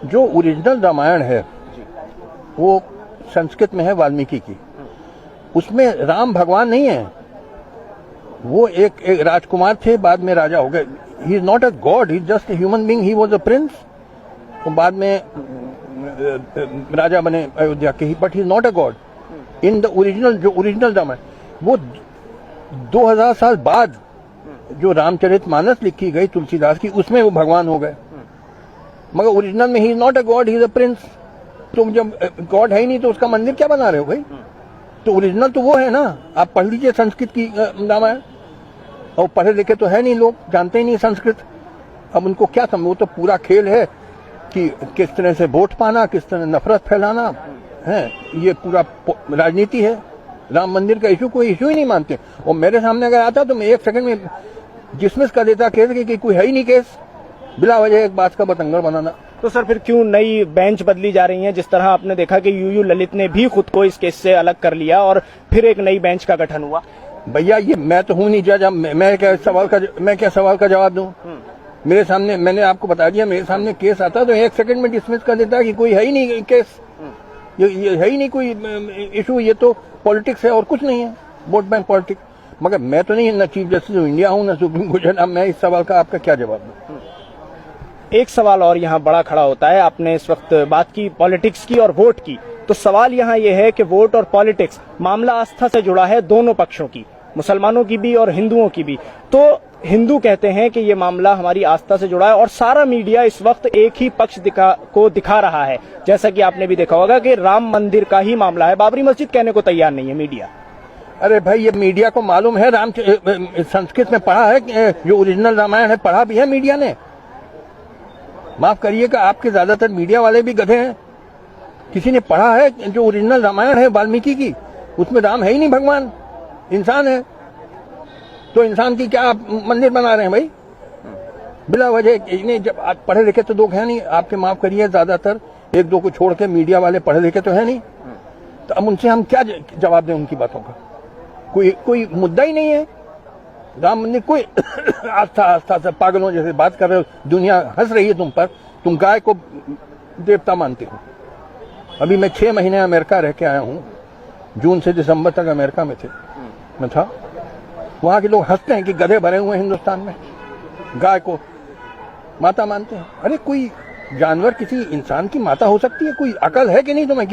जो ओरिजिनल रामायण है वो संस्कृत में है, वाल्मीकि की। उसमें राम भगवान नहीं है, वो एक राजकुमार थे, बाद में राजा हो गए। He is not a god, he is just a human being. He was a prince, तो बाद में राजा बने अयोध्या के ही, but he is not a god in the original. जो ओरिजिनल रामायण वो 2000 साल बाद जो रामचरितमानस लिखी गई तुलसीदास की, उसमें वो भगवान हो गए, मगर ओरिजिनल में ही is not a god, he is a prince. तुम जब गॉड है ही नहीं तो उसका मंदिर क्या बना रहे हो भाई? तो ओरिजिनल तो वो है ना। आप पढ़ लीजिए संस्कृत की रामायण, और पढ़े लिखे तो है नहीं, लोग जानते ही नहीं संस्कृत। अब उनको क्या समझ, वो तो पूरा खेल है कि किस तरह से वोट पाना, किस तरह नफरत फैलाना है, ये पूरा राजनीति है। राम मंदिर का इशू कोई इशू ही नहीं मानते। और मेरे सामने अगर आता तो मैं 1 सेकंड में डिसमिस कर देता केस कि कोई है ही नहीं केस, बिला वजह एक बात का बतंगड़ बनाना। तो सर फिर क्यों नई बेंच बदली जा रही है? जिस तरह आपने देखा कि यूयू ललित ने भी खुद को इस केस से अलग कर लिया और फिर एक नई बेंच का गठन हुआ। भैया ये मैं तो हूं नहीं जज, मैं क्या सवाल का जवाब दूं? मेरे सामने, मैंने आपको बता दिया, मेरे सामने केस आता तो 1 सेकंड में डिसमिस कर देता कि कोई है ही नहीं केस, ये है ही नहीं कोई इशू, ये तो पॉलिटिक्स है और कुछ नहीं है, वोट बैंक पॉलिटिक्स। मगर मैं तो नहीं न चीफ जस्टिस ऑफ इंडिया हूं, न सुप्रीम कोर्ट। अब मैं इस सवाल का आपका क्या जवाब दूं? एक सवाल और यहाँ बड़ा खड़ा होता है। आपने इस वक्त बात की पॉलिटिक्स की और वोट की, तो सवाल यहाँ ये है कि वोट और पॉलिटिक्स मामला आस्था से जुड़ा है, दोनों पक्षों की, मुसलमानों की भी और हिंदुओं की भी। तो हिंदू कहते हैं कि ये मामला हमारी आस्था से जुड़ा है और सारा मीडिया इस वक्त एक ही पक्ष दिखा रहा है। जैसा कि आपने भी देखा होगा कि राम मंदिर का ही मामला है, बाबरी मस्जिद कहने को तैयार नहीं है मीडिया। अरे भाई, ये मीडिया को मालूम है, संस्कृत में पढ़ा है, जो ओरिजिनल रामायण है पढ़ा भी है मीडिया ने। माफ करिएगा, आपके ज्यादातर मीडिया वाले भी गधे हैं। किसी ने पढ़ा है जो ओरिजिनल रामायण है वाल्मीकि की? उसमें राम है ही नहीं, भगवान इंसान है। तो इंसान की क्या आप मंदिर बना रहे हैं भाई बिला वजह? इन्हें जब आप पढ़े लिखे तो लोग हैं नहीं, आपके माफ करिए ज्यादातर, 1-2 को छोड़ के मीडिया वाले पढ़े लिखे तो है नहीं। तो अब उनसे हम क्या जवाब दें उनकी बातों का? कोई मुद्दा ही नहीं है। राम मंदिर कोई आस्था से पागलों जैसे बात कर रहे हो, दुनिया हंस रही है तुम पर। तुम गाय को देवता मानते हो। अभी मैं 6 महीने अमेरिका रह के आया हूँ, जून से दिसंबर तक अमेरिका में थे, मैं था। वहां के लोग हंसते हैं कि गधे भरे हुए हैं हिंदुस्तान में, गाय को माता मानते हैं। अरे कोई जानवर किसी इंसान की माता हो सकती है? कोई अकल है कि नहीं तुम्हें?